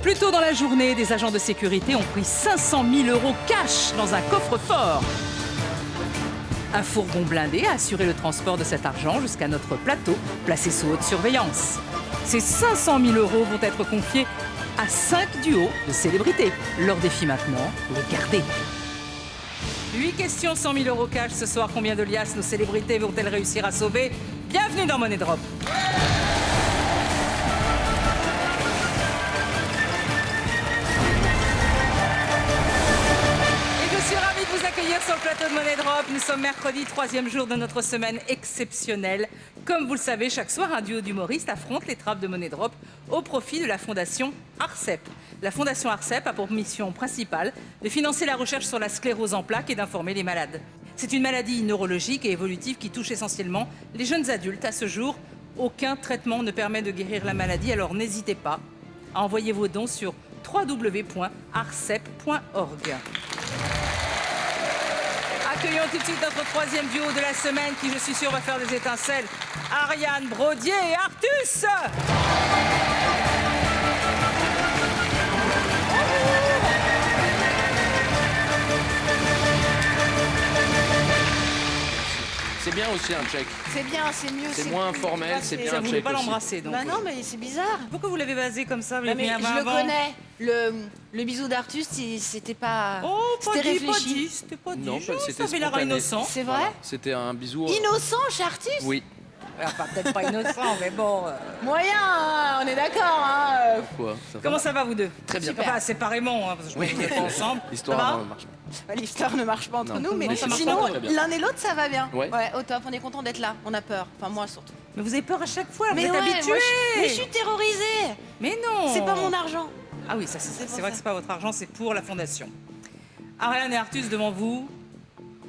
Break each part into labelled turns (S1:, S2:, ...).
S1: Plus tôt dans la journée, des agents de sécurité ont pris 500 000 € cash dans un coffre-fort. Un fourgon blindé a assuré le transport de cet argent jusqu'à notre plateau, placé sous haute surveillance. Ces 500 000 € vont être confiés à 5 duos de célébrités. Leur défi maintenant, les garder. 8 questions, 100 000 € cash. Ce soir, combien de liasses nos célébrités vont-elles réussir à sauver? Bienvenue dans Money Drop. Accueillir sur le plateau de Money Drop. Nous sommes mercredi, 3e jour de notre semaine exceptionnelle. Comme vous le savez, chaque soir, un duo d'humoristes affronte les trappes de Money Drop au profit de la fondation ARCEP. La fondation ARCEP a pour mission principale de financer la recherche sur la sclérose en plaques et d'informer les malades. C'est une maladie neurologique et évolutive qui touche essentiellement les jeunes adultes. À ce jour, aucun traitement ne permet de guérir la maladie, alors n'hésitez pas à envoyer vos dons sur www.arcep.org. Accueillons tout de suite notre 3e duo de la semaine qui, je suis sûre, va faire des étincelles. Ariane Brodier et Artus.
S2: C'est bien aussi un check.
S3: C'est bien, c'est mieux.
S2: C'est moins informel, c'est bien
S1: Ça,
S2: un
S1: vous ne voulez
S2: check
S1: pas
S2: aussi.
S1: l'embrasser, donc.
S3: Bah non, mais c'est bizarre.
S1: Pourquoi vous l'avez basé comme ça? Vous
S3: Non, mais
S1: l'avez mis
S3: je le
S1: avant.
S3: connais. Le bisou d'Artus, c'était pas.
S1: Oh, pas
S3: c'était
S1: dit,
S3: réfléchi.
S1: pas dit. C'était pas dit.
S2: Non,
S1: Juste,
S2: c'était
S1: ça avait l'air
S2: spontané.
S1: innocent.
S3: C'est vrai.
S2: C'était un bisou.
S3: Innocent chez Artus.
S2: Oui.
S1: Enfin, peut-être pas innocent, mais bon.
S3: Moyen, hein, on est d'accord. Hein.
S2: Quoi ça va
S1: Comment ça va, vous deux?
S2: Très bien.
S1: Enfin, séparément, hein, parce que je crois que vous n'êtes pas ensemble.
S2: L'histoire
S1: Ça va
S2: ne marche pas.
S3: L'histoire ne marche pas entre
S2: Non.
S3: nous, mais
S2: Non,
S1: ça marche
S3: sinon,
S1: pas
S2: très bien.
S3: l'un et l'autre, ça va bien.
S2: Ouais.
S3: Au top, on est content d'être là. On a peur. Enfin, moi surtout.
S1: Mais vous avez peur à chaque fois, vous
S3: Mais
S1: êtes
S3: ouais,
S1: habitués.
S3: moi, mais je suis terrorisée.
S1: Mais non.
S3: C'est pas mon argent.
S1: Ah oui, ça, c'est
S3: pour
S1: vrai
S3: ça.
S1: que c'est pas votre argent, c'est pour la fondation. Ariane et Artus, devant vous,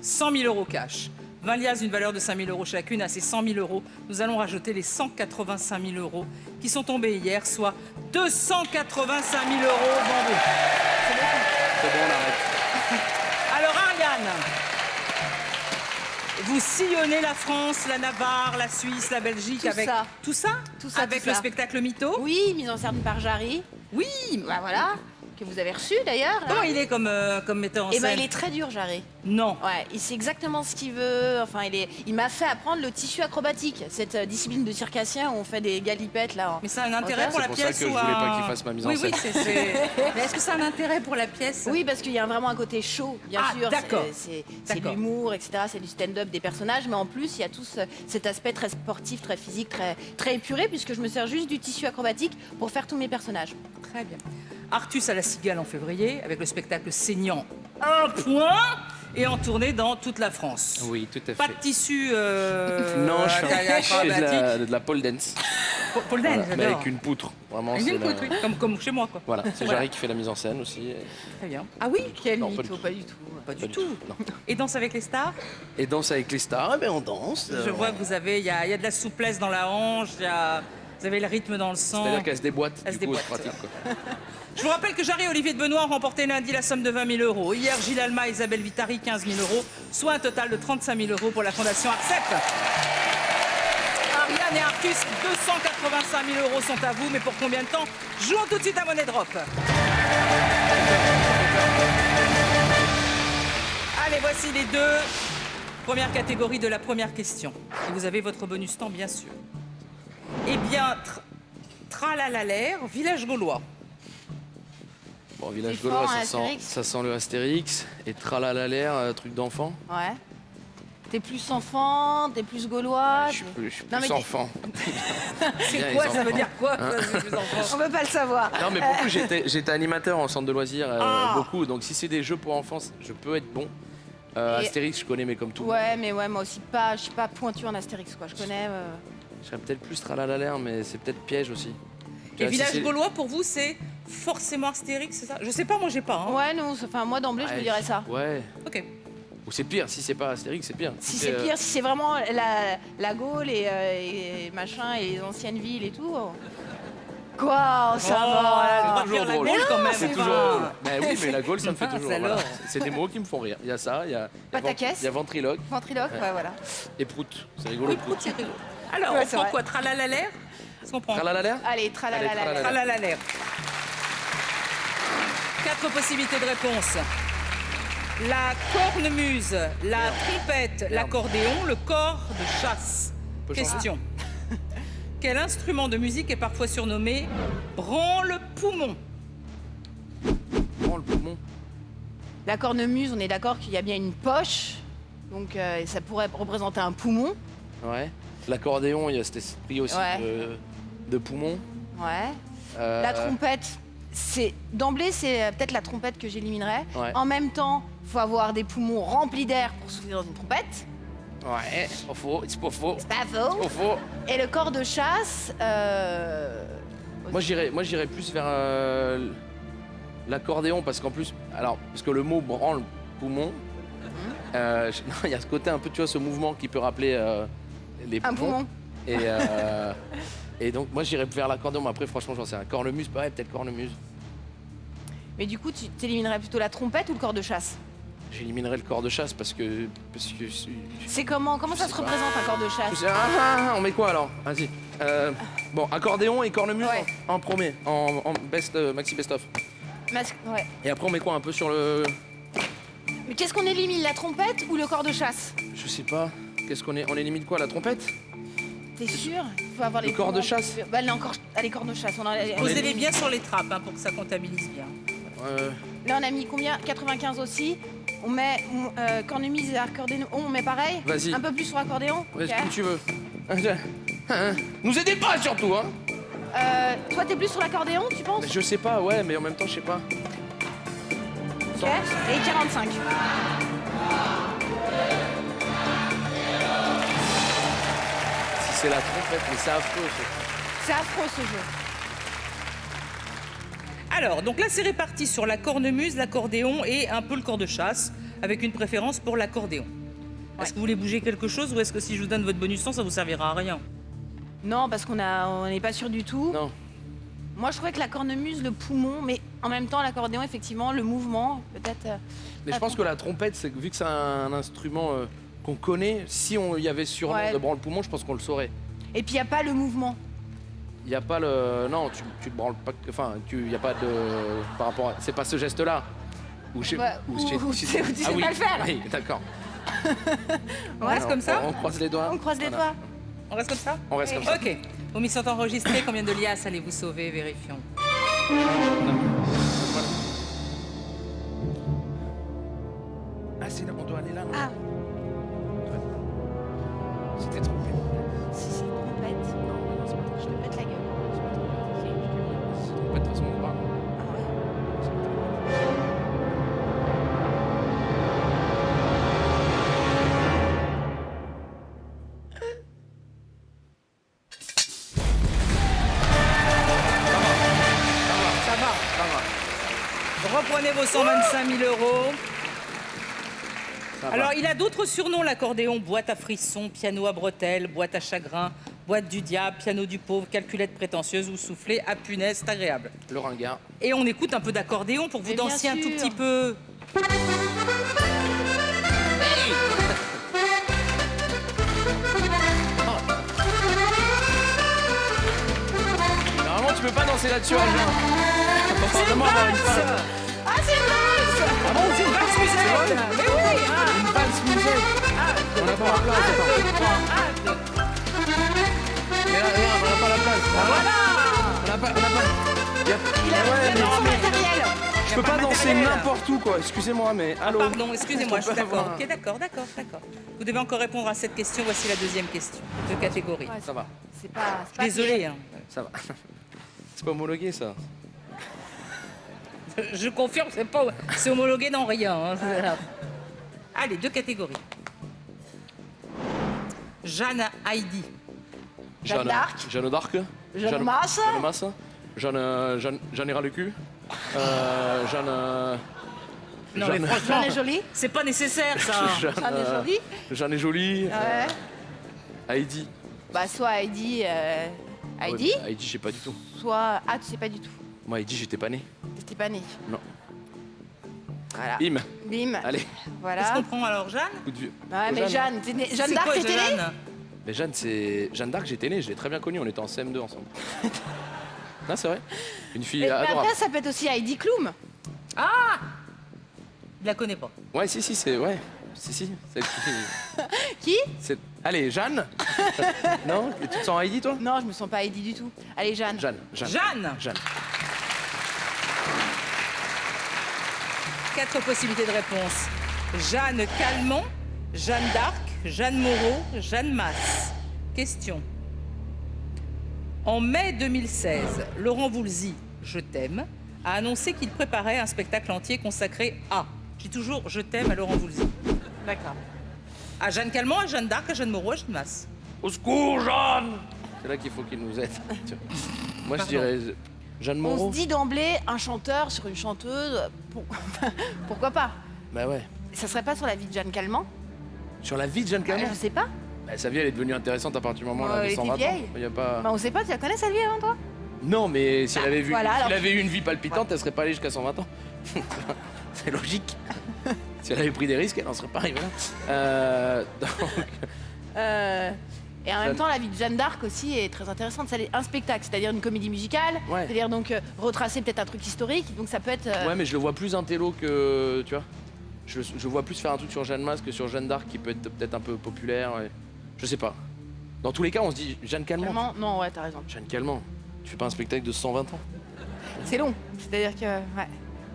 S1: 100 000 € cash. 20 liasses d'une valeur de 5 000 € chacune. À ces 100 000 €, nous allons rajouter les 185 000 € qui sont tombés hier, soit 285 000 €. Bravo.
S2: C'est bon, on arrête.
S1: Alors Ariane, vous sillonnez la France, la Navarre, la Suisse, la Belgique
S3: Tout
S1: avec
S3: ça.
S1: tout ça,
S3: Tout ça,
S1: avec
S3: tout
S1: le
S3: ça.
S1: spectacle Mytho.
S3: Oui, mise en scène par Jarry.
S1: Oui.
S3: Bah voilà, que vous avez reçu d'ailleurs.
S1: Comment il est comme metteur en
S3: Eh ben,
S1: scène?
S3: il est très dur, Jarry.
S1: Non.
S3: Ouais, il sait exactement ce qu'il veut. Enfin, il m'a fait apprendre le tissu acrobatique, cette discipline de circassien où on fait des galipettes là.
S1: Mais ça a un intérêt pour la
S2: C'est pour ça
S1: pièce
S2: que je
S1: ou
S2: voulais pas
S1: un-
S2: qu'il fasse ma mise en
S1: Oui,
S2: scène.
S1: oui, Mais est-ce que ça a un intérêt pour la pièce?
S3: Oui, parce qu'il y a vraiment un côté show, bien
S1: Ah,
S3: sûr.
S1: d'accord.
S3: C'est
S1: D'accord.
S3: l'humour, etc. C'est du stand-up des personnages, mais en plus, il y a tout cet aspect très sportif, très physique, très épuré, puisque je me sers juste du tissu acrobatique pour faire tous mes personnages.
S1: Très bien. Artus à la Cigale en février, avec le spectacle saignant 1 point, et en tournée dans toute la France.
S2: Oui, tout à
S1: Pas
S2: fait.
S1: de tissu
S2: Non, je fais
S1: acrobatique.
S2: de la pole dance.
S1: Paul Dance,
S2: Voilà, mais
S1: j'adore.
S2: avec une poutre. Vraiment,
S1: Avec
S2: c'est
S1: une poutre, oui, comme chez moi, quoi.
S2: Voilà, c'est
S1: Voilà.
S2: Jarry qui fait la mise en scène aussi.
S1: Très bien. Ah oui,
S3: Quel
S2: Non, pas
S3: mytho,
S2: du
S3: pas du tout.
S1: pas du
S2: Pas du
S1: tout.
S2: tout, non.
S1: Et Danse avec les stars?
S2: Et danse avec les stars, eh ben on danse.
S1: Je vois que vous avez, il y a de la souplesse dans la hanche, vous avez le rythme dans le sang.
S2: C'est-à-dire qu'elle se déboîte,
S1: Elle se
S2: du coup,
S1: déboîte,
S2: c'est pratique. Quoi.
S1: Je vous rappelle que Jarry et Olivier de Benoît ont remporté lundi la somme de 20 000 €. Hier, Gilles Alma et Isabelle Vitari, 15 000 €, soit un total de 35 000 € pour la Fondation ARCEP. Ariane et Artus, 285 000 € sont à vous, mais pour combien de temps? Jouons tout de suite à Money Drop. Allez, voici les deux premières catégories de la première question. Et vous avez votre bonus temps, bien sûr. Eh bien, Tralalalère, village gaulois.
S2: Bon, village
S3: C'est
S2: gaulois,
S3: fort, hein,
S2: ça
S3: Astérix.
S2: sent le Astérix. Et tralalalaire, truc d'enfant.
S3: Ouais. T'es plus enfant, t'es plus gaulois.
S2: Je suis plus
S3: Non, mais
S2: enfant.
S1: C'est
S2: Bien,
S1: quoi?
S2: les
S1: Ça veut
S2: enfants.
S1: dire quoi? Ça, c'est plus enfant.
S3: On peut pas le savoir.
S2: Non, mais beaucoup, j'étais animateur en centre de loisirs,
S1: Ah.
S2: beaucoup. Donc, si c'est des jeux pour enfants, je peux être bon.
S3: Et-
S2: Astérix, je connais, mais comme tout.
S3: Ouais, mais ouais, moi aussi pas. Je suis pas pointue en Astérix, quoi. Je connais.
S2: Je serais peut-être plus tralalalaire, mais c'est peut-être piège aussi. Tu
S1: Et
S2: vois, si
S1: village
S2: c'est-
S1: gaulois, pour vous, c'est forcément Astérix, c'est ça? Je sais pas, moi, j'ai pas. Hein.
S3: Ouais, non. Enfin, moi d'emblée, je me dirais ça.
S2: Ouais.
S1: Ok.
S2: Ou c'est pire, si c'est pas Astérix, c'est pire.
S3: Si c'est pire, si c'est vraiment la Gaule et machin et les anciennes villes et tout. Quoi, ça va.
S1: on va
S2: toujours
S1: dire la
S2: drôle.
S1: Gaule quand même.
S2: C'est
S1: enfin.
S2: toujours drôle. Ben oui, mais la Gaule, ça me fait
S1: Mince,
S2: toujours.
S1: alors.
S2: Voilà. C'est des mots qui me font rire. Il y a ça, il y a.
S3: Pataquès.
S2: Il y a ventriloque
S3: Ventriloque, ouais, voilà.
S2: et prout. C'est rigolo.
S1: Oui,
S2: prout.
S1: prout, c'est rigolo. Alors,
S3: Ouais,
S1: on
S3: c'est
S1: prend
S3: vrai.
S1: quoi? Tralalalaire? Est-ce qu'on prend?
S2: Tralalalaire.
S3: Allez, tralala.
S2: Allez, tralala.
S1: Tralalalaire. 4 possibilités de réponse. La cornemuse, la trompette, l'accordéon, le corps de chasse.
S2: Peut changer.
S1: Question. Quel instrument de musique est parfois surnommé branle-poumon?
S2: Prends le poumon.
S3: La cornemuse, on est d'accord qu'il y a bien une poche, donc ça pourrait représenter un poumon.
S2: Ouais. L'accordéon, il y a cet esprit aussi
S3: Ouais.
S2: de poumon.
S3: Ouais.
S2: Euh,
S3: La trompette, d'emblée, c'est peut-être la trompette que j'éliminerais.
S2: Ouais.
S3: En même temps, il faut avoir des poumons remplis d'air pour souffler dans une trompette.
S2: Ouais, c'est pas faux, c'est pas faux.
S3: C'est pas
S2: C'est
S3: faux.
S2: pas faux.
S3: Et le corps de chasse,
S2: Moi j'irais plus vers l'accordéon parce qu'en plus, alors parce que le mot branle poumon, non, il y a ce côté un peu, tu vois, ce mouvement qui peut rappeler les
S3: un
S2: poumons.
S3: poumon.
S2: Et donc moi j'irais vers l'accordéon, mais après franchement j'en sais rien. Cornemuse, pareil, peut-être cornemuse.
S3: Mais du coup, tu t'éliminerais plutôt la trompette ou le corps de chasse?
S2: J'éliminerais le corps de chasse parce que
S3: C'est comment ça
S2: sais
S3: se
S2: pas.
S3: représente un corps de
S2: je
S3: chasse?
S2: sais- on met quoi alors? Vas-y. Bon, accordéon et cornemuse
S3: Ouais.
S2: en premier, en maxi best-of.
S3: Ouais.
S2: Et après on met quoi un peu sur le...
S3: Mais qu'est-ce qu'on élimine, la trompette ou le corps de chasse?
S2: Je sais pas. Qu'est-ce qu'on est? On élimine quoi? La trompette?
S3: T'es sûr? Il faut avoir les
S2: Le corps de
S3: poumons.
S2: chasse?
S3: Bah, les corps de chasse.
S1: Posez-les bien sur les trappes hein, pour que ça comptabilise bien.
S3: Là, on a mis combien? 95 aussi. On met cornemuse et accordéon. On met pareil?
S2: Vas-y.
S3: Un peu plus sur accordéon?
S2: Vas-y,
S3: Ok.
S2: comme tu veux. Nous aidez pas surtout, hein?
S3: Toi, t'es plus sur l'accordéon, tu penses?
S2: Je sais pas, ouais, mais en même temps, je sais pas.
S3: Ok. Et 45.
S2: Si c'est la trompette, mais c'est affreux.
S3: C'est affreux ce jeu.
S1: Alors, donc là, c'est réparti sur la cornemuse, l'accordéon et un peu le corps de chasse, avec une préférence pour l'accordéon. Est-ce que vous voulez bouger quelque chose ou est-ce que si je vous donne votre bonus temps, ça vous servira à rien?
S3: Non, parce on n'est pas sûr du tout.
S2: Non.
S3: Moi, je trouvais que la cornemuse, le poumon, mais en même temps, l'accordéon, effectivement, le mouvement, peut-être.
S2: Mais je pense que la trompette, c'est que vu que c'est un instrument qu'on connaît, si on y avait surnom
S3: Ouais.
S2: de branle-poumon, je pense qu'on le saurait.
S3: Et puis, il n'y a pas le mouvement.
S2: Il n'y a pas le... Non, tu te branles pas... Enfin, il n'y a pas de... Par rapport à... C'est pas ce geste-là. Ou je sais...
S3: Ouais,
S2: ou
S3: ou
S2: je sais-
S3: tu sais
S2: oui.
S3: pas le faire.
S2: Oui, d'accord.
S1: On reste
S2: Alors,
S1: comme ça?
S2: On croise les doigts.
S3: On croise les
S2: Voilà.
S3: doigts.
S1: On reste comme ça?
S2: On reste comme ça.
S1: Ok. Vos missions sont enregistrées. Combien de liasses allez-vous sauver? Vérifions.
S2: Ah, c'est là, on doit aller là, non?
S3: Ah,
S2: C'était trompé.
S3: si, c'est une trompette.
S2: Non, c'est pas
S3: Je te pète la gueule.
S2: C'est trompette, de toute façon, on parle.
S3: Ah ouais.
S1: Ça va. Reprenez vos 125 000 euros.
S2: Ça va.
S1: Alors, il a d'autres surnoms, l'accordéon. Boîte à frissons, piano à bretelles, boîte à chagrin, boîte du diable, piano du pauvre, calculette prétentieuse ou soufflé à punaise, c'est agréable.
S2: Le ringard.
S1: Et on écoute un peu d'accordéon pour que vous
S3: Mais bien
S1: dansiez un tout
S3: sûr.
S1: petit peu.
S2: Normalement, tu peux pas danser là-dessus, Agen.
S1: C'est une valse.
S3: Ah, c'est mince.
S1: Ah bon, c'est une valse musette. Mais oui, hein.
S2: Une valse musette. On n'a pas la place, attends. Mais là, on n'a pas la place.
S1: Voilà.
S2: On n'a pas...
S3: Il a
S2: Ouais, mais
S3: non,
S2: non, mais-
S3: matériel.
S2: Je peux
S1: pas
S2: pas
S1: de
S2: danser
S1: matériel.
S2: n'importe où, quoi. Excusez-moi, mais... Allô.
S1: Pardon, excusez-moi, je suis
S2: Je peux pas
S1: d'accord.
S2: avoir-
S1: Ok, d'accord. Vous devez encore répondre à cette question. Voici la deuxième question de catégorie.
S3: Ouais,
S2: Ça va,
S3: C'est pas.
S1: Désolé, hein.
S2: ça va. C'est pas homologué, ça.
S1: Je confirme, c'est homologué dans rien. Hein. Allez, deux catégories. Jeanne Heidi.
S3: Jeanne d'Arc.
S2: Jeanne d'Arc.
S3: Jeanne Masse.
S2: Jeanne Masse. Jeanne ira le cul. Jeanne...
S1: Non,
S2: Jeanne-
S1: mais franchement,
S3: Jeanne est jolie.
S1: c'est pas nécessaire, ça.
S2: Jeanne,
S3: Jeanne est jolie.
S2: Jeanne est jolie.
S3: Ouais.
S2: Heidi.
S3: Bah, soit Heidi. Heidi,
S2: Ouais, Heidi, je sais pas du tout.
S3: soit. Ah, tu sais pas du tout.
S2: Moi, Heidi, j'étais pas né.
S3: T'étais pas né.
S2: Non.
S3: Voilà.
S2: Bim.
S3: Bim.
S2: Allez,
S1: Qu'est-ce
S3: Voilà.
S1: qu'on prend alors, Jeanne?
S2: coup de vieux.
S3: Ouais, mais Jeanne, Jeanne
S1: C'est
S3: d'Arc,
S1: quoi,
S3: t'étais née?
S1: Jeanne?
S2: Mais Jeanne, c'est... Jeanne d'Arc, j'étais né, je l'ai très bien connue, on était en CM2 ensemble. Non, c'est vrai. Une fille
S3: Mais
S2: adorable.
S3: après, ça peut être aussi Heidi Klum.
S1: Ah, je la connais pas.
S2: Ouais, si, c'est... Ouais, si. Celle qui...
S3: Qui?
S2: Allez, Jeanne. Non? Tu te sens Heidi, toi?
S3: Non, je me sens pas Heidi du tout. Allez, Jeanne.
S2: Jeanne.
S1: Jeanne. 4 possibilités de réponse. Jeanne Calment, Jeanne d'Arc, Jeanne Moreau, Jeanne Masse. Question. En mai 2016, Laurent Voulzy, Je t'aime, a annoncé qu'il préparait un spectacle entier consacré à... Je dis toujours Je t'aime à Laurent Voulzy.
S3: D'accord.
S1: À Jeanne Calment, à Jeanne d'Arc, à Jeanne Moreau, à Jeanne Masse.
S2: Au secours, Jeanne! C'est là qu'il faut qu'il nous aide. Moi, je dirais Jeanne
S3: On
S2: Moreau.
S3: se dit d'emblée un chanteur sur une chanteuse. Pourquoi pas?
S2: Bah ouais.
S3: Ça serait pas sur la vie de Jeanne Calment?
S2: Sur la vie de Jeanne Calment.
S3: Je sais pas.
S2: Bah, sa vie, elle est devenue intéressante à partir du moment où elle avait
S3: Elle
S2: 120
S3: était
S2: ans.
S3: vieille.
S2: Il y a pas...
S3: Bah, on sait pas, tu la connais cette vie avant toi?
S2: Non, mais si elle avait,
S3: voilà,
S2: si elle
S3: alors-
S2: avait eu une vie palpitante, elle serait pas allée jusqu'à 120 ans. C'est logique. Si elle avait pris des risques, elle n'en serait pas arrivée là.
S3: Et en même temps, la vie de Jeanne d'Arc aussi est très intéressante. C'est un spectacle, c'est-à-dire une comédie musicale,
S2: Ouais.
S3: c'est-à-dire donc retracer peut-être un truc historique. Donc ça peut être.
S2: Ouais, mais je le vois plus intello que. Tu vois, je vois plus faire un truc sur Jeanne Masse que sur Jeanne d'Arc qui peut être peut-être un peu populaire. Ouais. Je sais pas. Dans tous les cas, on se dit Jeanne Calment.
S3: Calment. Non, ouais, t'as raison.
S2: Jeanne Calment. Tu fais pas un spectacle de 120 ans.
S3: C'est long. C'est-à-dire que. Ouais.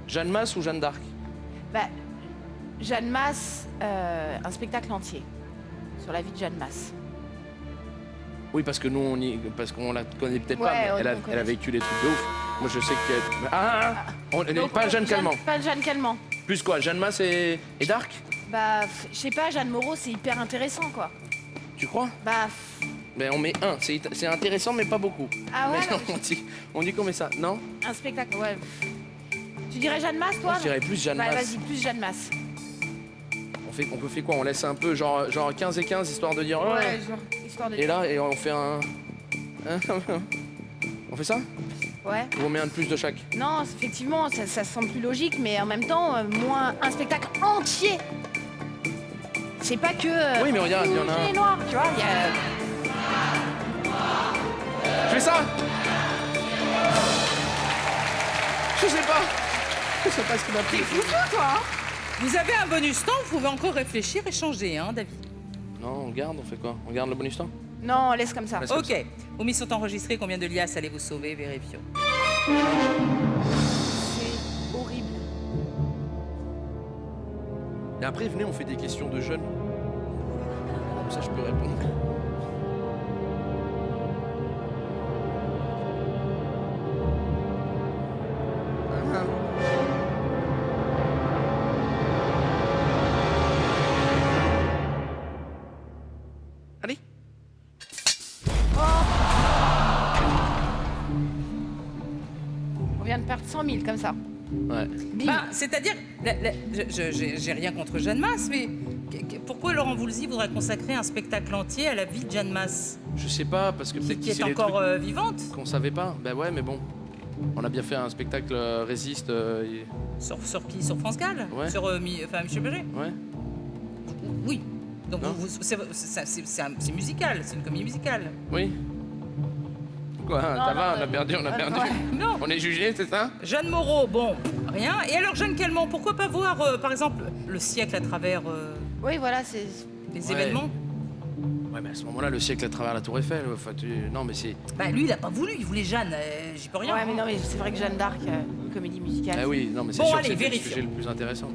S2: Jeanne Masse ou Jeanne d'Arc?
S3: Bah, Jeanne Masse, un spectacle entier sur la vie de Jeanne Masse.
S2: Oui, parce que nous, parce qu'on la connaît peut-être
S3: Ouais,
S2: pas, mais
S3: on
S2: elle a
S3: connaît.
S2: vécu des trucs de ouf. Moi, je sais qu'elle. On n'est
S3: Donc,
S2: pas Jeanne Calment.
S3: Pas Jeanne Calment.
S2: Plus quoi, Jeanne Masse et d'Arc?
S3: Bah, je sais pas, Jeanne Moreau, c'est hyper intéressant, quoi.
S2: Tu crois?
S3: Bah,
S2: Ben on met un. C'est intéressant, mais pas beaucoup.
S3: Ah ouais,
S2: Mais
S3: non,
S2: on dit qu'on met ça, non?
S3: un spectacle, ouais. Tu dirais Jeanne Masse, toi?
S2: Moi, je dirais plus Jeanne
S3: Bah,
S2: Masse.
S3: vas-y, plus Jeanne Masse.
S2: On peut faire quoi? On laisse un peu genre 15 et 15 histoire de dire. Oh.
S3: Ouais, genre, histoire de.
S2: Et là, et on fait un. On fait ça?
S3: Ouais.
S2: Ou on met un de plus de chaque?
S3: Non, effectivement, ça semble plus logique, mais en même temps, moins un spectacle entier. C'est pas que.
S2: Oui, mais regarde, il y en a
S3: rouge
S2: un.
S3: et noir, tu vois, il y a.
S2: Je fais ça? Je sais pas. Je sais pas ce qu'il m'a pris.
S3: toi, hein.
S1: Vous avez un bonus temps, vous pouvez encore réfléchir et changer, hein, David.
S2: Non, on garde, on fait quoi? On garde le bonus temps?
S3: Non, on laisse comme ça.
S2: Laisse comme ça.
S1: Ok, vos mises sont enregistrées. Combien de liasses allez-vous sauver? Vérifions.
S3: C'est horrible.
S2: Et après, venez, on fait des questions de jeunes. Comme ça, je peux répondre. Allez.
S3: On vient de perdre 100 000 comme ça.
S2: Ouais.
S3: Bim.
S1: Bah, c'est-à-dire, j'ai rien contre Jeanne Masse, mais pourquoi Laurent Voulzy voudrait consacrer un spectacle entier à la vie de Jeanne Masse,
S2: Je sais pas, parce que peut-être
S1: qui
S2: que
S1: est
S2: c'est des
S1: encore
S2: trucs
S1: vivante,
S2: qu'on savait pas. Ben ouais, mais bon. On a bien fait un spectacle Résiste.
S1: sur qui? Sur France Gall?
S2: Ouais.
S1: Sur Michel Berger?
S2: Ouais.
S1: Oui. Donc
S2: Non.
S1: c'est musical, c'est une comédie musicale.
S2: Oui. Quoi, ça
S3: non,
S2: va, on a perdu, on a perdu.
S3: ouais.
S1: Non.
S2: On est jugé, c'est ça?
S1: Jeanne Moreau, bon, rien. Et alors Jeanne Calment, pourquoi pas voir, par exemple, le siècle à travers
S3: Oui, voilà, c'est.
S1: les
S2: Ouais.
S1: événements?
S2: Ouais, mais à ce moment-là, le siècle à travers la Tour Eiffel. Enfin, non, mais c'est.
S1: Bah lui, il a pas voulu, il voulait Jeanne, j'y peux rien.
S3: Ouais, mais non, mais c'est vrai que Jeanne d'Arc, une comédie musicale.
S2: Ah oui, non, mais c'est
S1: Bon,
S2: sûr
S1: allez,
S2: que c'était le
S1: vérifions.
S2: sujet le plus intéressant.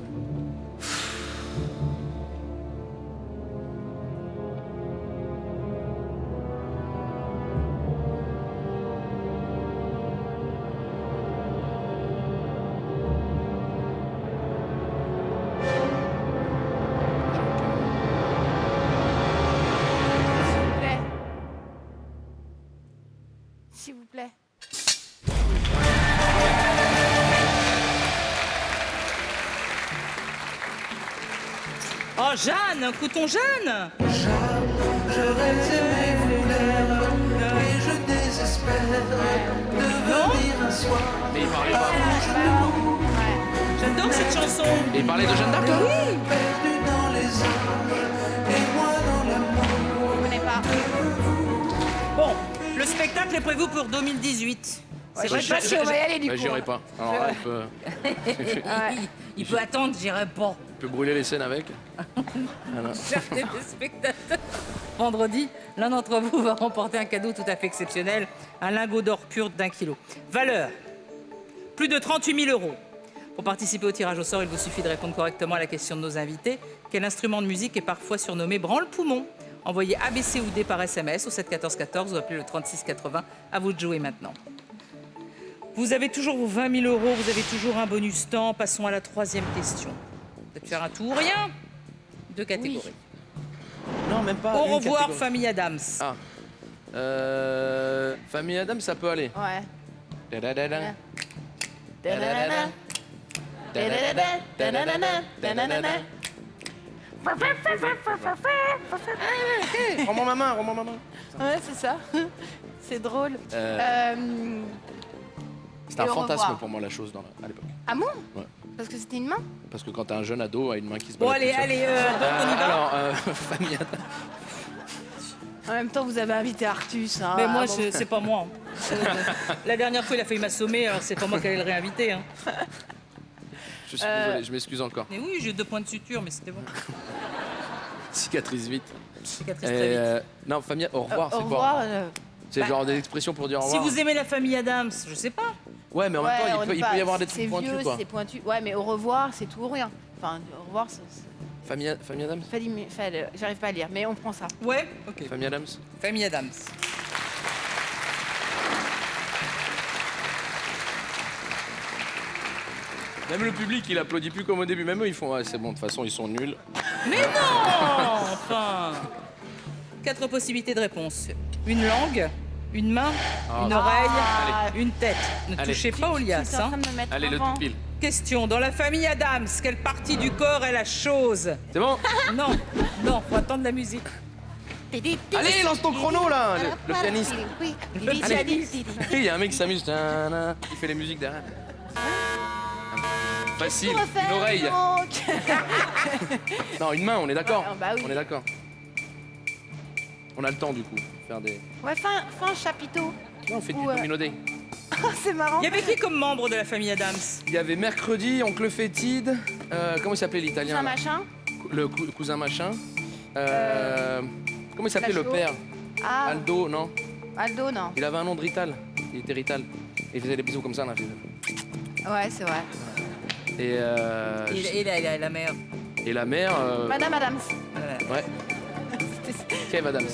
S3: S'il vous plaît.
S1: Oh Jeanne, un couton Jeanne.
S4: J'aurais aimé vous plaire, mais je désespère de venir un soir.
S2: Mais il parlait pas.
S1: J'adore cette chanson.
S2: Et il parlait de Jeanne d'Arc, là?
S4: Perdu dans les anges et moi dans l'amour.
S3: Je connais pas.
S1: Bon, le spectacle est prévu pour 2018.
S3: C'est vrai, je sais pas si on va y aller du coup.
S2: J'irai pas. Alors là,
S1: Il peut attendre, j'irai pas.
S2: il peut brûler les scènes avec. Voilà.
S1: Chers téléspectateurs, vendredi, l'un d'entre vous va remporter un cadeau tout à fait exceptionnel, un lingot d'or pur d'1 kilo. Valeur, plus de 38 000 €. Pour participer au tirage au sort, il vous suffit de répondre correctement à la question de nos invités. Quel instrument de musique est parfois surnommé branle-poumon? Envoyez ABC ou D par SMS au 7 14 14 ou appelez le 36 80. À vous de jouer maintenant. Vous avez toujours vos 20 000 €, vous avez toujours un bonus temps. Passons à la troisième question. Peut-être faire un tout ou rien. Deux catégories.
S2: Non, même pas.
S1: Au
S2: une
S1: revoir,
S2: catégorie.
S1: famille Adams.
S2: Ah. Famille Adam, ça peut aller.
S3: Ouais.
S2: Da-da-da-da.
S3: Da-da-da-da. Da-da-da-da. Da-da-da-da.
S2: Rends-moi ma main, rends-moi ma main.
S3: Ouais, c'est ça. C'est drôle.
S2: C'était un
S3: Et au
S2: fantasme
S3: revoir.
S2: pour moi, la chose à l'époque.
S3: Ah bon?
S2: Ouais.
S3: Parce que c'était une main?
S2: Parce que quand t'as un jeune ado à une main qui se
S1: Bon,
S2: balade
S1: allez,
S2: toute seule.
S1: allez, donc on y va.
S2: Alors, famille Adam.
S3: En même temps, vous avez invité Artus. Hein,
S1: Mais moi,
S3: bon.
S1: c'est pas moi. La dernière fois, il a failli m'assommer, alors c'est pas moi qui allais le réinviter. Hein.
S2: Je suis désolé, je m'excuse encore.
S1: Mais oui, j'ai eu 2 points de suture, mais c'était bon.
S2: Cicatrice vite.
S1: Cicatrice très vite.
S2: Non, famille, au revoir,
S3: Au
S2: c'est
S3: revoir.
S2: quoi? C'est genre des expressions pour dire au
S1: Si
S2: revoir.
S1: vous aimez la famille Adams, je sais pas.
S2: Ouais, mais en
S3: Ouais,
S2: même temps,
S3: on
S2: il peut
S3: est
S2: y
S3: pas-
S2: avoir des
S3: c'est
S2: trucs pointus,
S3: vieux,
S2: quoi.
S3: c'est pointu. Ouais, mais au revoir, c'est tout ou rien. Enfin, au revoir,
S2: Famille Adams.
S3: j'arrive pas à lire, mais on prend ça.
S1: Ouais, ok.
S2: Famille Adams.
S1: Famille Adams.
S2: Même le public, il applaudit plus comme au début. Même eux, ils font, ouais, c'est bon, de toute façon, ils sont nuls.
S1: Mais non, enfin. 4 possibilités de réponse. Une langue, une main, une oreille, une tête. Ne
S2: Allez.
S1: touchez pas au lias.
S3: Tu es en
S1: Hein.
S3: train de me mettre
S2: Allez, le
S3: avant.
S2: tout pile.
S1: Question. Dans la famille Adams, quelle partie du corps est la chose?
S2: C'est bon?
S1: Non, non, faut attendre la musique.
S2: Allez, lance ton chrono, là, le pianiste.
S3: Oui,
S1: Le pianiste.
S2: Il y a un mec qui s'amuse, tana, il fait les musiques derrière. Facile, une oreille. Non, une main, on est d'accord.
S3: Ouais, bah oui.
S2: On est d'accord. On a le temps, du coup, de faire des...
S3: Ouais, fin chapiteau.
S2: Non, on fait du
S3: Ouais.
S2: dominodé.
S3: Oh, c'est marrant.
S1: Il y avait qui comme membre de la famille Adams?
S2: Il y avait mercredi, oncle fétide, comment il s'appelait l'italien?
S3: Un
S2: là
S3: machin.
S2: Le cousin machin. Comment il s'appelait le
S3: Flashlo.
S2: père?
S3: Ah,
S2: Aldo, non?
S3: Aldo, non.
S2: Il avait un nom de Rital. Il était Rital. Il faisait des bisous comme ça, là.
S3: Ouais, c'est vrai.
S2: Et,
S1: Et la mère.
S2: et la mère...
S3: Madame Adams.
S1: Voilà.
S2: Ouais. Kev Adams.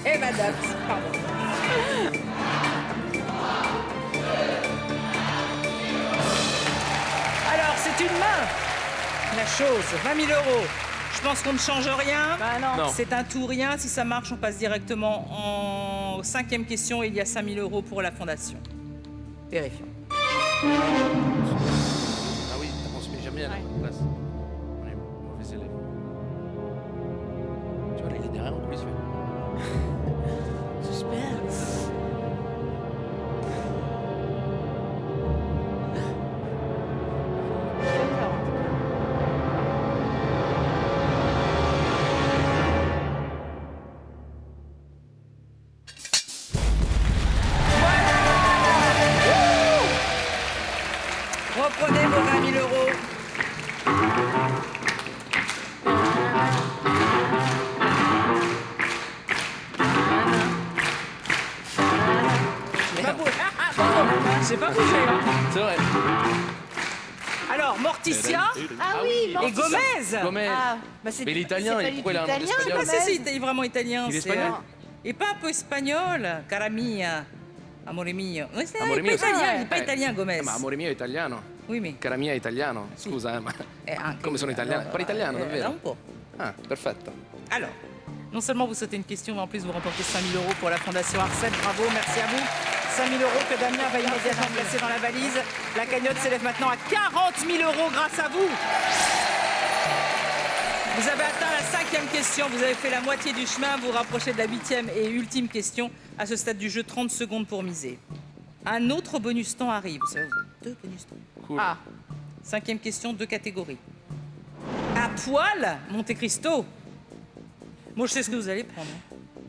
S1: Et Adams, pardon. Alors, c'est une main. La chose, 20 000 €. Je pense qu'on ne change rien.
S3: Bah non.
S2: Non.
S1: C'est un tout ou rien. Si ça marche, on passe directement en 5e question. Il y a 5 000 € pour la fondation. Vérifions.
S2: Ah oui, on se met jamais à la bonne place. On est mauvais élèves. Tu vois, là, il est derrière en coulisses.
S3: Suspense.
S1: Reprenez vos 20 000 €. J'ai pas bougé. Hein.
S2: C'est vrai.
S1: Alors, Morticia
S3: Ah oui,
S1: et Gomez.
S2: Gomez.
S3: Ah, bah c'est
S2: Mais l'italien,
S3: c'est pas
S2: il-
S3: du
S2: pourquoi il a
S3: tout
S2: un nom
S3: italien,
S1: Je sais pas
S2: d'espagnol
S1: si c'est vraiment italien.
S2: Il est
S1: c'est,
S2: espagnol
S1: et pas un peu espagnol, cara mia, amore mio. Oui, c'est
S2: Amore
S1: il est
S2: mio,
S1: pas italien,
S3: c'est-
S1: il est pas italien, Gomez.
S2: Ma amore mio è italiano.
S1: Oui, mais
S2: Cara mia è italiano. Scusa, ma...
S1: anche-
S2: Come sono italiano? Parli italiano, davvero?
S1: Un po'.
S2: Ah, perfetto.
S1: Alors, non seulement vous sautez une question, mais en plus vous remportez 5 000 € pour la Fondation Arcep. Bravo, merci à vous. 5 000 € que Damien va immédiatement placer dans la valise. La cagnotte s'élève maintenant à 40 000 € grâce à vous. Vous avez atteint la 5e question, vous avez fait la moitié du chemin, vous vous rapprochez de la 8e et ultime question. À ce stade du jeu, 30 secondes pour miser. Un autre bonus temps arrive. Vous savez, 2 bonus temps.
S2: Cool.
S3: Ah,
S1: 5e question, 2 catégories. À poil, Monte Cristo. Moi, je sais ce que vous allez prendre.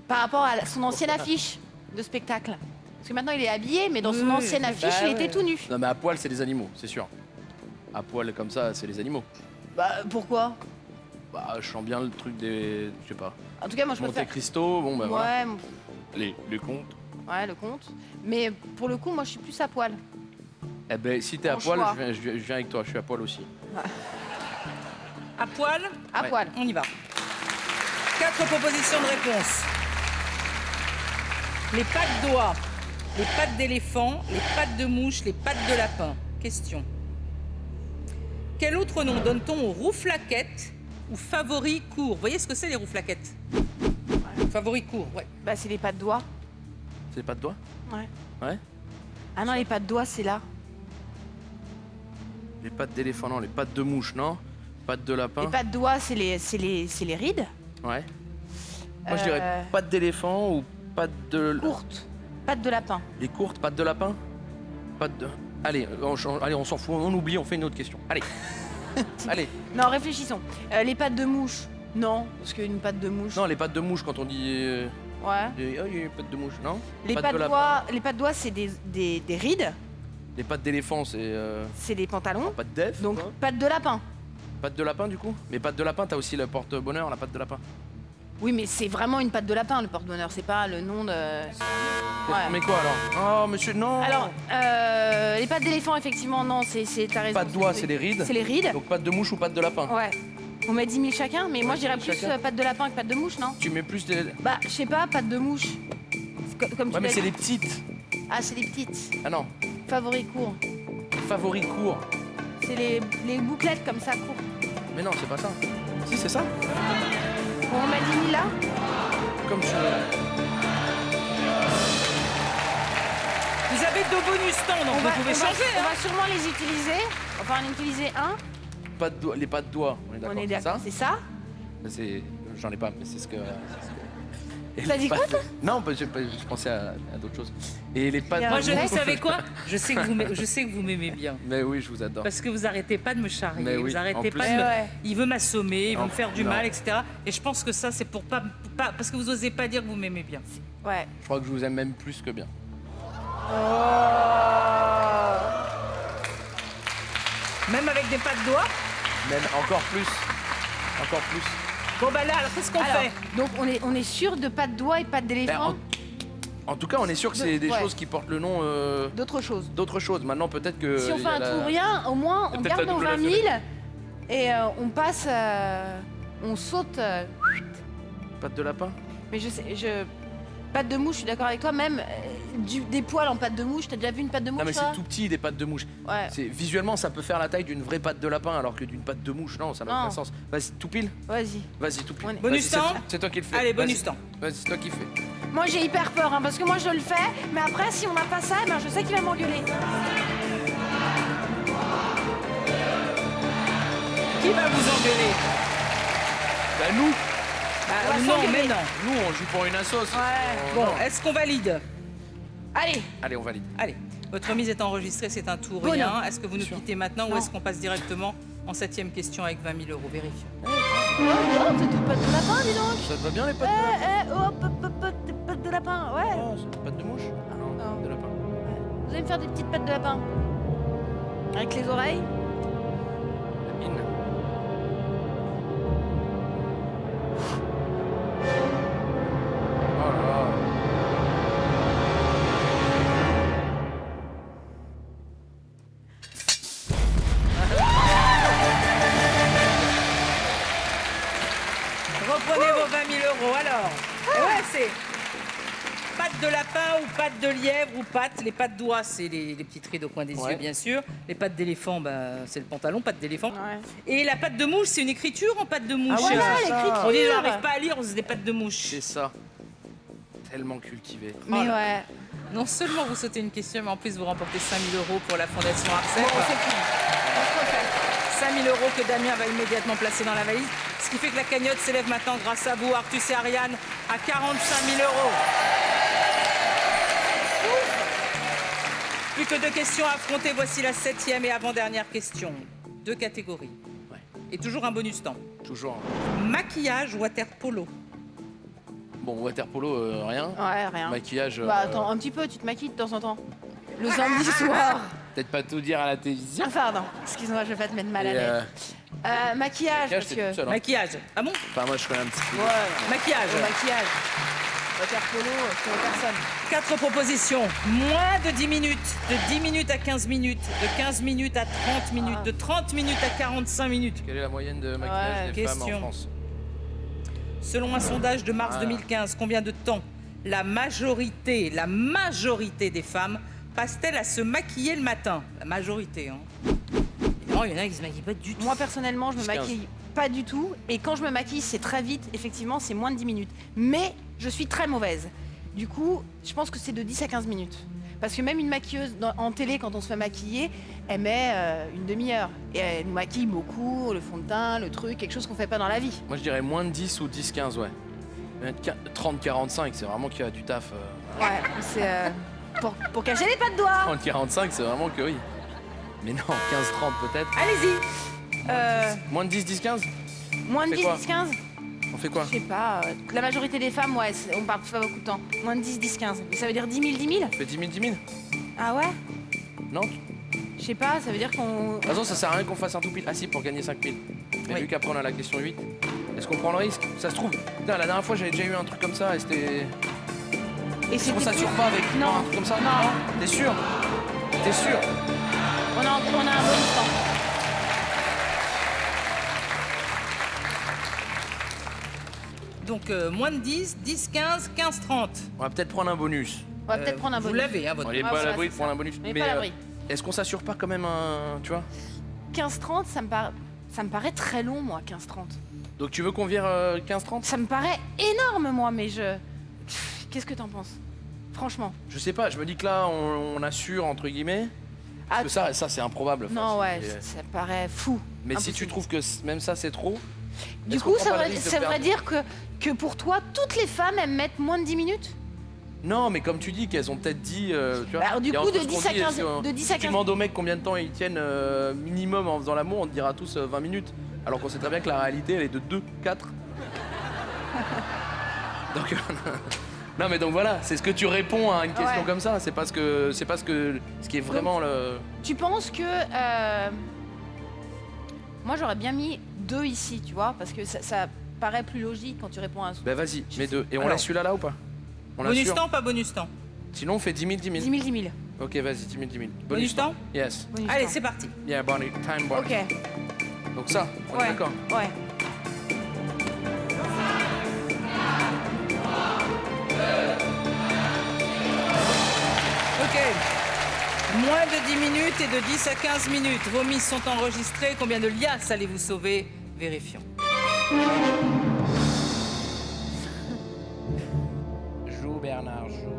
S3: par rapport à son ancienne affiche de spectacle. Parce que maintenant il est habillé, mais dans son
S1: Oui,
S3: ancienne
S1: bah
S3: affiche, il était
S1: ouais.
S3: tout nu.
S2: Non, mais à poil, c'est des animaux, c'est sûr. À poil comme ça, c'est les animaux.
S3: Bah pourquoi?
S2: Bah, je sens bien le truc des. Je sais pas.
S3: En tout cas, moi je
S2: Monte
S3: préfère.
S2: Cristo, bon bah voilà.
S3: Ouais,
S2: Les comptes.
S3: ouais, le compte. Mais pour le coup, moi je suis plus à poil.
S2: Eh ben, si t'es à
S3: Mon
S2: poil,
S3: choix.
S2: je viens avec toi, je suis à poil aussi.
S1: À poil,
S3: À
S2: Ouais.
S3: poil.
S1: on y va. 4 propositions de réponse. Les pattes d'oie, les pattes d'éléphant, les pattes de mouche, les pattes de lapin. Question. Quel autre nom donne-t-on aux rouflaquettes ou favoris courts? Vous voyez ce que c'est les rouflaquettes? Favoris courts, ouais.
S3: Bah c'est les pattes d'oie.
S2: C'est pas de doigts?
S3: Ouais.
S2: Ouais.
S3: Ah non, les pattes d'oie, c'est là.
S2: Les pattes d'éléphant, non. Les pattes de mouche, non. Pattes de lapin.
S3: Les pattes d'oie, c'est les rides.
S2: Ouais. Moi, je dirais pattes d'éléphant ou pattes de.
S3: Courtes. Pattes de lapin.
S2: Les courtes, pattes de lapin. Pattes de. Allez, allez, on s'en fout, on oublie, on fait une autre question. Allez. Allez.
S3: Non, réfléchissons. Les pattes de mouche. Non, parce qu'une patte de mouche.
S2: Non, les pattes de mouche, quand on dit.
S3: Ouais.
S2: Oh, il y a une patte de mouche, non.
S3: Les
S2: Pattes
S3: pattes
S2: de lapin.
S3: d'oie, les pattes d'oie, c'est des rides.
S2: Les pattes d'éléphant, c'est.
S3: C'est des pantalons.
S2: Pattes d'œuf.
S3: Donc
S2: quoi.
S3: pattes de lapin.
S2: Pattes de lapin, du coup. Mais pattes de lapin, t'as aussi le porte-bonheur, la patte de lapin.
S3: Oui, mais c'est vraiment une patte de lapin, le porte-bonheur. C'est pas le nom de. Ouais.
S2: Mais quoi alors? Oh, monsieur, non.
S3: Alors, les pattes d'éléphant, effectivement, non, t'as raison.
S2: Pattes d'oie, c'est les rides.
S3: C'est les rides.
S2: Donc pattes de mouche ou pattes de lapin.
S3: Ouais. On met 10 000 chacun, mais moi je dirais
S2: 10
S3: plus
S2: 000 chacun.
S3: pattes de lapin que pattes de mouche, non?
S2: Tu mets plus des.
S3: Bah, je sais pas, pattes de mouche. Comme tu
S2: Ouais, mais
S3: l'as
S2: c'est
S3: dit.
S2: les petites.
S3: Ah, c'est les petites.
S2: Ah non.
S3: Favoris courts.
S2: Favoris courts.
S3: C'est les bouclettes comme ça, courtes.
S2: Mais non, c'est pas ça. Si, c'est ça.
S3: On met 10 000 là?
S2: Comme tu veux.
S1: Vous avez 2 bonus temps, donc vous pouvez changer.
S3: on
S1: hein.
S3: va sûrement les utiliser. On va en utiliser un.
S2: Les pattes d'oie, on est d'accord.
S3: On est
S2: c'est
S3: d'accord,
S2: ça.
S3: c'est ça?
S2: C'est. J'en ai pas, mais c'est ce que. Et
S3: T'as
S2: les
S3: dit quoi,
S2: pattes-
S3: toi?
S2: Non, je pensais à d'autres choses. Et les pattes.
S1: Moi, vous
S3: Ouais.
S1: savez quoi? Je sais que vous m'aimez bien.
S2: Mais oui, je vous adore.
S1: Parce que vous arrêtez pas de me charrier,
S2: Mais oui,
S1: vous
S2: en
S1: arrêtez
S2: plus.
S1: pas de me...
S3: Ouais.
S1: Il veut m'assommer, il veut
S2: Non,
S1: me faire du
S2: non.
S1: mal, etc. Et je pense que ça, c'est pour pas... Parce que vous osez pas dire que vous m'aimez bien.
S3: Ouais.
S2: Je crois que je vous aime même plus que bien.
S1: Même avec des pattes d'oie.
S2: Même encore plus. Encore plus.
S1: Bon, bah là, alors qu'est-ce qu'on
S3: Alors,
S1: fait?
S3: donc on est sûr de pattes d'oie et pattes
S2: Ben,
S3: d'éléphant?
S2: en tout cas, on est sûr que c'est des
S3: Ouais.
S2: choses qui portent le nom
S3: D'autres choses.
S2: d'autres choses. Maintenant, peut-être que.
S3: Si on
S2: il
S3: fait
S2: y a
S3: un
S2: la-
S3: tout ou rien, au moins on
S2: peut-être
S3: garde
S2: la
S3: nos
S2: double
S3: 20 000
S2: référence.
S3: et on passe, on saute.
S2: Pattes de lapin.
S3: Mais pattes de mouche, je suis d'accord avec toi. Même des poils en pattes de mouche. T'as déjà vu une patte de mouche?
S2: Non, mais
S3: toi
S2: c'est tout petit, des pattes de mouche.
S3: Ouais.
S2: Visuellement, ça peut faire la taille d'une vraie patte de lapin, alors que d'une patte de mouche, non, ça n'a
S3: Non.
S2: aucun sens. Vas-y, tout pile.
S3: Vas-y.
S2: Vas-y, tout pile.
S3: On est-
S1: Bonus
S2: Vas-y,
S1: temps.
S2: c'est toi qui le fais.
S1: Allez,
S2: Vas-y.
S1: bonus temps.
S2: Vas-y, c'est toi qui le fais.
S3: Moi j'ai hyper peur, hein, parce que moi je le fais, mais après si on n'a pas ça, ben, je sais qu'il va m'engueuler.
S1: Qui va vous engueuler?
S2: Bah, nous,
S1: Bah,
S3: On va
S1: non,
S3: s'engueuler.
S1: mais non.
S2: nous, on joue pour une assos.
S3: Ouais.
S1: Bon, est-ce qu'on valide?
S3: Allez,
S2: Allez, on valide.
S1: Allez, votre mise est enregistrée, c'est un tout ou
S3: Bon,
S1: rien.
S3: non.
S1: Est-ce que vous nous
S2: sûr.
S1: quittez maintenant ou
S3: Non.
S1: est-ce qu'on passe directement en 7e question avec 20 000 €? Vérifions.
S3: oh, c'est une patte de lapin, dis donc.
S2: Ça te va bien, les pattes de lapin
S3: Des pattes de lapin, ouais.
S2: Oh, c'est des pattes de mouche. Non,
S3: Non.
S2: de lapin.
S3: Vous allez me faire des petites pattes de lapin. Avec les oreilles.
S2: La mine. Oh là là.
S1: Reprenez vos 20 000 €. Alors, ouais, c'est pattes de lapin ou pattes de lièvre ou pattes. Les pattes d'oie, c'est les petites rides au coin des
S2: Ouais.
S1: yeux, bien sûr. Les pattes d'éléphant, bah, c'est le pantalon, pattes d'éléphant.
S3: Ouais.
S1: Et la patte de mouche, c'est une écriture en patte de mouche.
S2: Ah ouais,
S3: Voilà,
S2: c'est ça.
S3: l'écriture.
S1: On dit, on n'arrive pas à lire, on se des pattes de mouche.
S2: C'est ça. Tellement cultivé.
S3: Mais
S1: Oh là.
S3: ouais.
S1: Non seulement vous sautez une question, mais en plus vous remportez 5 000 € pour la Fondation Arcep.
S3: Bon, c'est fini. On se refait.
S1: 5 000 € que Damien va immédiatement placer dans la valise. Ce qui fait que la cagnotte s'élève maintenant, grâce à vous, Artus et Ariane, à 45 000 €. Plus que 2 questions à affronter. Voici la 7e et avant-dernière question. 2 catégories.
S2: Ouais.
S1: Et toujours un bonus temps.
S2: Toujours.
S1: Maquillage water polo.
S2: Bon, water polo, rien.
S3: Ouais, rien.
S2: Maquillage.
S3: Bah attends, un petit peu, tu te maquilles de temps en temps. Le samedi soir.
S2: Peut-être pas tout dire à la télévision.
S3: Ah pardon, excuse-moi, je vais pas te mettre mal à
S2: Et,
S3: l'aise. Maquillage,
S2: maquillage,
S3: parce
S2: t'es
S3: que...
S2: toute seule, hein.
S1: Maquillage. Ah bon?
S2: Enfin, moi, je connais un petit peu.
S3: Ouais,
S1: Maquillage.
S3: au maquillage. Water polo, c'est personne.
S1: 4 propositions. Moins de 10 minutes. De 10 minutes à 15 minutes. De 15 minutes à 30 minutes. De 30 minutes à 45 minutes.
S2: Quelle est la moyenne de maquillage
S3: Ouais,
S2: des femmes
S1: question.
S2: en France?
S1: Selon un sondage de mars
S2: Voilà.
S1: 2015, combien de temps la majorité des femmes passe-t-elle à se maquiller le matin? La majorité, hein. Non, il y en a qui se maquillent pas du tout.
S3: Moi personnellement, je me
S2: 15.
S3: maquille pas du tout. Et quand je me maquille, c'est très vite. Effectivement, c'est moins de 10 minutes. Mais je suis très mauvaise. Du coup, je pense que c'est de 10 à 15 minutes. Parce que même une maquilleuse en télé, quand on se fait maquiller, elle met une demi-heure. Et elle nous maquille beaucoup, le fond de teint, le truc, quelque chose qu'on fait pas dans la vie.
S2: Moi, je dirais moins de 10 ou 10-15, ouais. 30-45, c'est vraiment qu'il y a du taf.
S3: Ouais, c'est pour cacher les pas de doigts.
S2: 30-45, c'est vraiment que oui. Mais non, 15-30 peut-être.
S1: Allez-y.
S2: Moins de 10-10-15?
S3: Moins de
S2: fait
S3: 10,
S2: quoi
S3: 10, 15.
S2: On fait quoi?
S3: Je sais pas. La majorité des femmes, ouais, on parle pas beaucoup de temps. Moins de 10, 10, 15. Mais ça veut dire 10 000, 10 000?
S2: On fait 10 000, 10 000?
S3: Ah ouais?
S2: Non?
S3: Je sais pas, ça veut dire qu'on...
S2: De toute façon, ça sert à rien qu'on fasse un tout pile. Ah si, pour gagner 5 000. Mais
S1: Oui.
S2: vu qu'après on a la question 8, est-ce qu'on prend le risque? Ça se trouve, putain, la dernière fois j'avais déjà eu un truc comme ça et c'était...
S3: Et
S2: Est-ce qu'on
S3: c'était
S2: s'assure
S3: plus-
S2: pas avec
S3: Non.
S2: un truc comme ça?
S3: Non.
S2: T'es sûr? T'es sûr?
S3: On a un bonus temps.
S1: Donc moins de 10, 10, 15, 15, 30.
S2: On va peut-être prendre un bonus.
S3: On va peut-être prendre un
S1: Vous
S3: bonus.
S1: l'avez, hein, votre...
S2: On est
S3: Ah,
S2: pas à
S3: voilà,
S2: l'abri de
S3: c'est
S2: prendre
S3: ça.
S2: un bonus.
S3: On est
S2: Mais
S3: pas à l'abri.
S2: est-ce qu'on s'assure pas quand même un... Tu vois?
S3: 15-30, ça me paraît très long, moi, 15-30.
S2: Donc tu veux qu'on vire 15-30?
S3: Ça me paraît énorme, moi, mais je... Qu'est-ce que t'en penses? Franchement.
S2: Je sais pas, je me dis que là on assure entre guillemets.
S3: Ah,
S2: Parce que ça c'est improbable. Enfin,
S3: non, ouais,
S2: c'est-
S3: ça me paraît fou.
S2: Mais si tu
S3: Impossible.
S2: trouves que même ça c'est trop,
S3: Du
S2: est-ce
S3: coup,
S2: qu'on prend
S3: ça,
S2: pas le risque de
S3: ça voudrait
S2: perdre
S3: dire que pour toi, toutes les femmes, elles mettent moins de 10 minutes?
S2: Non, mais comme tu dis qu'elles ont peut-être dit, tu vois.
S3: Bah, alors, du
S2: il y a
S3: coup,
S2: entre
S3: de
S2: ce qu'on
S3: 10 à
S2: dit et
S3: 15
S2: ce qu'on-
S3: de 10 à
S2: Si tu
S3: 15
S2: demandes aux mecs combien de temps ils tiennent minimum en faisant l'amour, on te dira tous 20 minutes. Alors qu'on sait très bien que la réalité elle est de 2, 4. Donc non mais donc voilà, c'est ce que tu réponds à une question
S3: Ouais.
S2: comme ça, c'est parce que ce qui est vraiment le.
S3: Tu penses que... Moi, j'aurais bien mis 2 ici, tu vois, parce que ça paraît plus logique quand tu réponds à un...
S2: Ben vas-y, mets 2. Et on
S1: Alors.
S2: laisse celui-là là ou pas? On
S1: Bonus
S2: l'assure.
S1: temps, pas bonus temps.
S2: Sinon on fait 10 000, 10 000.
S3: 10 000, 10 000.
S2: Ok, vas-y, 10 000, 10 000.
S1: Bonus temps?
S2: Yes.
S3: Bonus
S1: Allez,
S3: temps.
S1: c'est parti.
S2: Yeah, bonus, time bonus.
S3: Ok,
S2: Donc ça, on est
S3: ouais,
S2: d'accord.
S3: ouais.
S1: Ok. Moins de 10 minutes et de 10 à 15 minutes. Vos mises sont enregistrées. Combien de liasses allez-vous sauver? Vérifions.
S2: Joue Bernard, joue.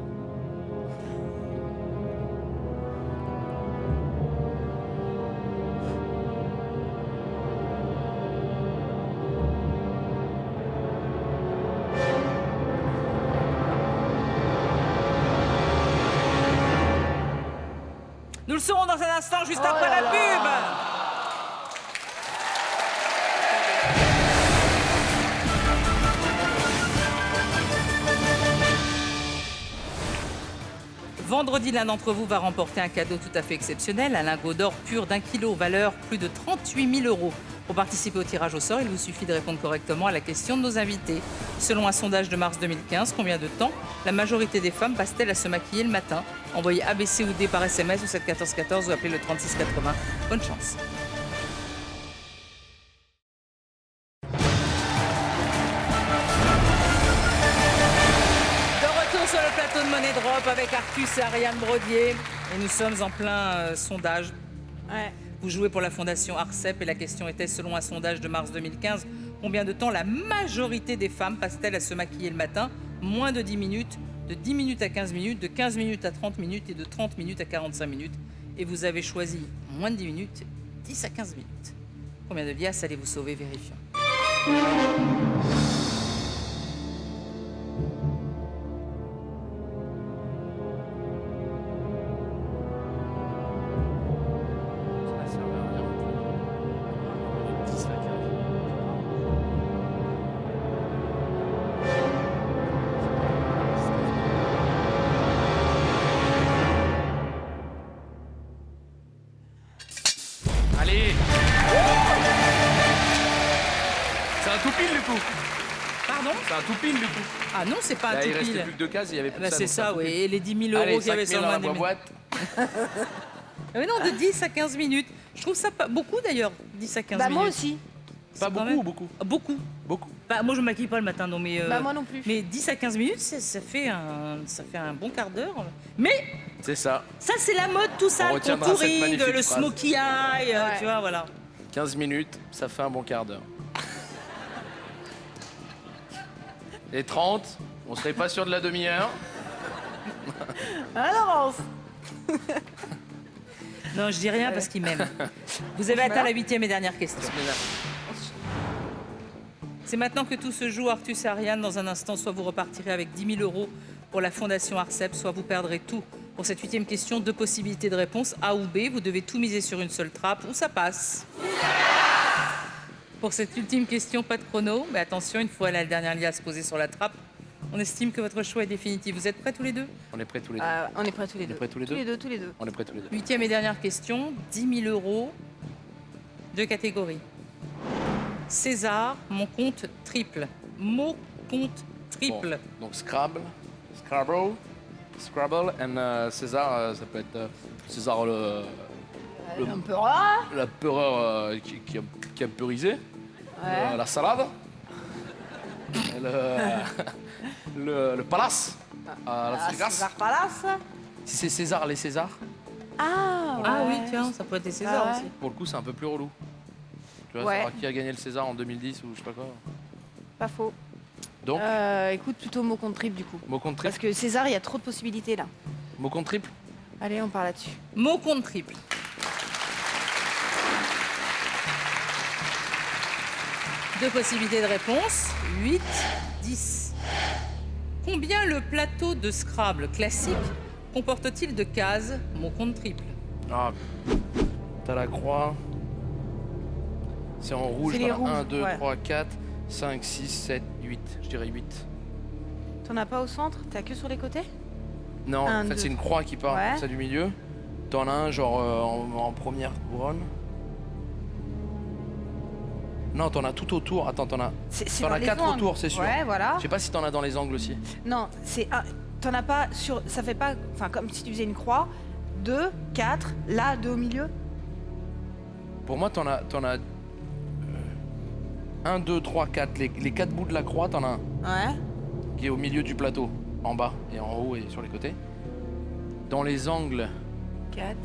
S1: Nous le saurons dans un instant, juste
S3: Oh
S1: après
S3: là
S1: la
S3: là.
S1: pub. Vendredi, l'un d'entre vous va remporter un cadeau tout à fait exceptionnel, un lingot d'or pur d'1 kilo, valeur plus de 38 000 euros. Pour participer au tirage au sort, il vous suffit de répondre correctement à la question de nos invités. Selon un sondage de mars 2015, combien de temps la majorité des femmes passe-t-elle à se maquiller le matin? Envoyez ABC ou D par SMS au 7 14 14 ou appelez le 36 80. Bonne chance. De retour sur le plateau de Money Drop avec Artus et Ariane Brodier. Et nous sommes en plein sondage.
S3: Ouais.
S1: Vous jouez pour la fondation ARCEP et la question était, selon un sondage de mars 2015, combien de temps la majorité des femmes passent-elles à se maquiller le matin? Moins de 10 minutes, de 10 minutes à 15 minutes, de 15 minutes à 30 minutes et de 30 minutes à 45 minutes. Et vous avez choisi moins de 10 minutes, 10 à 15 minutes. Combien de liasses allez-vous sauver? Vérifions.
S2: Ça sert à rien. 10 à 15. un tout pile du coup.
S1: Pardon?
S2: C'est un tout pile du coup.
S1: Ah non, c'est pas un
S2: Là,
S1: tout
S2: il restait
S1: pile.
S2: plus que 2 cases, il y avait plus
S1: Bah,
S2: que ça.
S1: c'est
S2: donc
S1: ça,
S2: un tout
S1: oui.
S2: pile.
S1: Et les 10 000
S2: Allez,
S1: euros qu'il y avait
S2: 5
S1: sur
S2: 000
S1: le
S2: dans la
S1: main
S2: boîte.
S1: Mais non, de 10 à 15 minutes. Je trouve ça pas beaucoup d'ailleurs, 10 à 15
S3: Bah
S1: minutes.
S3: moi aussi.
S2: Pas
S1: quand
S2: beaucoup
S1: même-
S2: ou beaucoup?
S1: Ah, beaucoup.
S2: Beaucoup.
S1: Bah, moi, je me maquille pas le matin, non, mais.
S3: Bah moi non plus.
S1: Mais 10 à 15 minutes, ça fait un bon quart d'heure. Mais
S2: C'est ça.
S1: ça, c'est la mode, tout ça.
S2: On
S1: Le
S2: retiendra cette
S1: contouring,
S2: magnifique
S1: le
S2: phrase.
S1: smokey eye,
S3: Ouais.
S1: tu vois, voilà.
S2: 15 minutes, ça fait un bon quart d'heure. Et 30, on serait pas sûr de la demi-heure.
S3: À l'avance.
S1: Non, je dis rien parce qu'il m'aime. Vous avez atteint la 8e et dernière question. C'est maintenant que tout se joue, Artus et Ariane. Dans un instant, soit vous repartirez avec 10 000 euros pour la Fondation Arcep, soit vous perdrez tout. Pour cette 8e question, 2 possibilités de réponse, A ou B. Vous devez tout miser sur une seule trappe ou ça passe. Pour cette ultime question, pas de chrono. Mais attention, une fois la dernière liasse posée sur la trappe, on estime que votre choix est définitif. Vous êtes prêts tous les deux?
S2: On est prêts tous les deux.
S3: On est prêts tous les deux.
S2: prêts tous les
S3: Tous
S2: deux
S3: les deux, tous les deux.
S2: On est prêts tous les deux.
S1: 8e et dernière question, 10 000 euros, 2 catégories. César, mon compte triple. Mot compte triple.
S2: Bon, donc Scrabble, César, ça peut être César
S3: Un peu rare.
S2: la peureur qui a peurisé,
S3: Ouais.
S2: la salade, le palace, la César.
S3: César Palace.
S2: Si c'est César, les Césars,
S3: Ah, ouais.
S1: Ah oui, tiens, ça peut être des Césars
S3: Ah ouais.
S1: aussi.
S2: pour le coup, c'est un peu plus relou. Tu vois,
S3: Ouais.
S2: savoir qui a gagné le César en 2010 ou je sais pas quoi.
S3: Pas faux.
S2: Donc,
S3: Écoute, plutôt mot contre triple du coup.
S2: mot contre
S3: Parce
S2: triple.
S3: que César, il y a trop de possibilités là.
S2: Mot contre triple.
S3: Allez, on part là-dessus.
S1: Mot compte triple. Deux possibilités de réponse, 8, 10. Combien le plateau de Scrabble classique comporte-t-il de cases, mot compte triple?
S2: Ah, t'as la croix. C'est en rouge.
S3: C'est les
S2: t'en as
S3: rouges,
S2: 1, 2,
S3: ouais.
S2: 3, 4, 5, 6, 7, 8. Je dirais 8.
S3: T'en as pas au centre? T'as que sur les côtés?
S2: Non,
S3: Un,
S2: en fait,
S3: deux.
S2: c'est une croix qui part
S3: Ouais.
S2: comme ça du milieu. T'en as un, genre, en première couronne. Non, t'en as tout autour. Attends, t'en as
S3: C'est
S2: T'en
S3: dans
S2: as
S3: les
S2: 4
S3: angles.
S2: autour, c'est sûr.
S3: Ouais, voilà.
S2: Je sais pas si t'en as dans les angles aussi.
S3: Non, c'est un. T'en as pas sur. Ça fait pas. Enfin, comme si tu faisais une croix. 2, 4, là, 2 au milieu.
S2: Pour moi, t'en as 1, 2, 3, 4. Les 4 bouts de la croix, t'en as un
S3: Ouais.
S2: qui est au milieu du plateau, en bas et en haut et sur les côtés. Dans les angles,
S3: 4.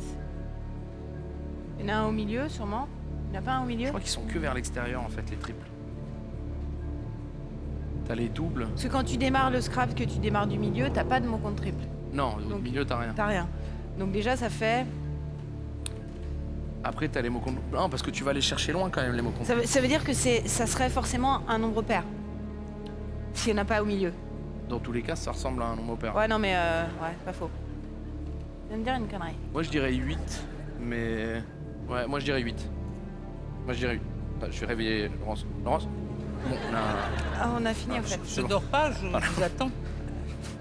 S3: Il y en a un au milieu, sûrement. Il n'y en a pas un au
S2: je
S3: milieu?
S2: crois qu'ils sont que vers l'extérieur en fait, les triples. T'as les doubles.
S3: Parce que quand tu démarres le scrap, que tu démarres du milieu, t'as pas de mot contre triple.
S2: Non, au
S3: Donc-
S2: milieu, t'as rien.
S3: T'as rien. Donc déjà, ça fait.
S2: Après, t'as les mots contre. Non, parce que tu vas aller chercher loin quand même, les mots contre.
S3: Ça veut dire que ça serait forcément un nombre pair. S'il n'y en a pas au milieu.
S2: Dans tous les cas, ça ressemble à un nombre pair.
S3: Ouais, non, mais ouais, pas faux. Je viens de dire une connerie.
S2: Moi, je dirais 8, mais. Ouais, moi, je dirais 8. Moi, je dirais 8. Attends, je vais réveiller Laurence. Laurence. Bon, on a...
S3: Ah, on a fini
S2: Ah,
S3: en fait.
S1: Je dors pas, je vous attends.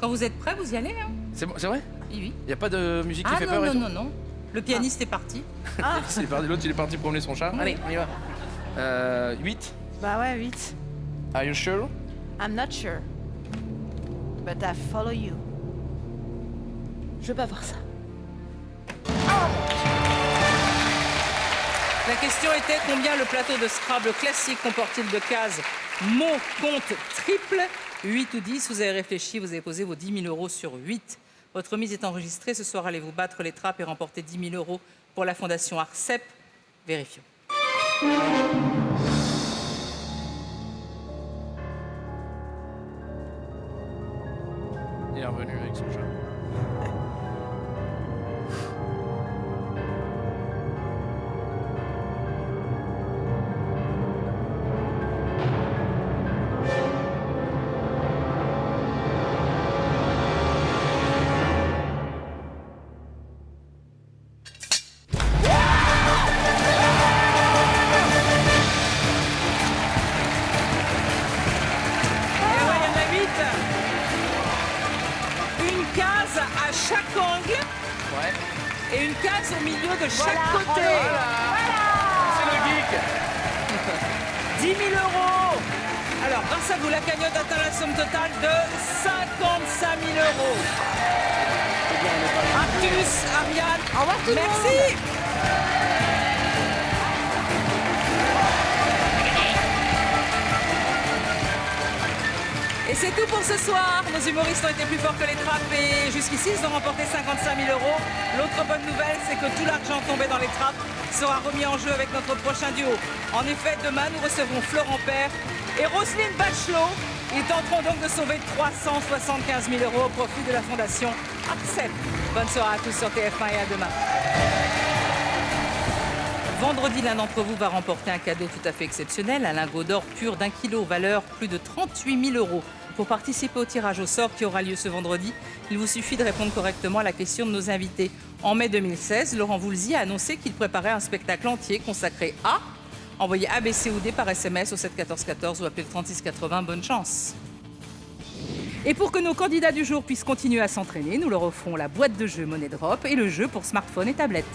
S1: Quand vous êtes prêts, vous y allez, hein?
S2: C'est vrai?
S1: Oui, oui.
S2: Y a pas de musique qui
S1: Ah
S2: fait
S1: non,
S2: peur et
S1: non,
S2: tout
S1: non, non. Le pianiste est parti.
S3: Ah,
S2: C'est parti, l'autre il est parti promener son chat. Allez, on y va. 8.
S3: bah ouais, 8.
S2: Are you sure?
S3: I'm not sure. But I follow you. Je veux pas voir ça.
S1: La question était combien le plateau de Scrabble classique comporte-t-il de cases, mots, compte, triple? 8 ou 10, vous avez réfléchi, vous avez posé vos 10 000 euros sur 8. Votre mise est enregistrée. Ce soir, allez-vous battre les trappes et remporter 10 000 euros pour la Fondation Arcep? Vérifions.
S2: Il est revenu avec son chat.
S1: Et ouais, il y en a 8. Une case à chaque angle
S2: Ouais.
S1: et une case au milieu de chaque
S3: Voilà,
S1: côté.
S2: C'est le geek.
S1: 10 000 euros Grâce à vous, la cagnotte atteint la somme totale de 55 000 euros. Arctus, Ariane,
S3: Au revoir tout le
S1: merci. Et c'est tout pour ce soir. Nos humoristes ont été plus forts que les trappes et jusqu'ici, ils ont remporté 55 000 euros. L'autre bonne nouvelle, c'est que tout l'argent tombé dans les trappes sera remis en jeu avec notre prochain duo. En effet, demain, nous recevrons Florent Père et Roselyne Bachelot. Ils tenteront donc de sauver 375 000 euros au profit de la fondation Accept. Bonne soirée à tous sur TF1 et à demain. Vendredi, l'un d'entre vous va remporter un cadeau tout à fait exceptionnel, un lingot d'or pur d'1 kilo, valeur plus de 38 000 euros. Pour participer au tirage au sort qui aura lieu ce vendredi, il vous suffit de répondre correctement à la question de nos invités. En mai 2016, Laurent Voulzy a annoncé qu'il préparait un spectacle entier consacré à... Envoyez ABC ou D par SMS au 7 14 14 ou appelez le 36 80. Bonne chance. Et pour que nos candidats du jour puissent continuer à s'entraîner, nous leur offrons la boîte de jeu Money Drop et le jeu pour smartphone et tablette.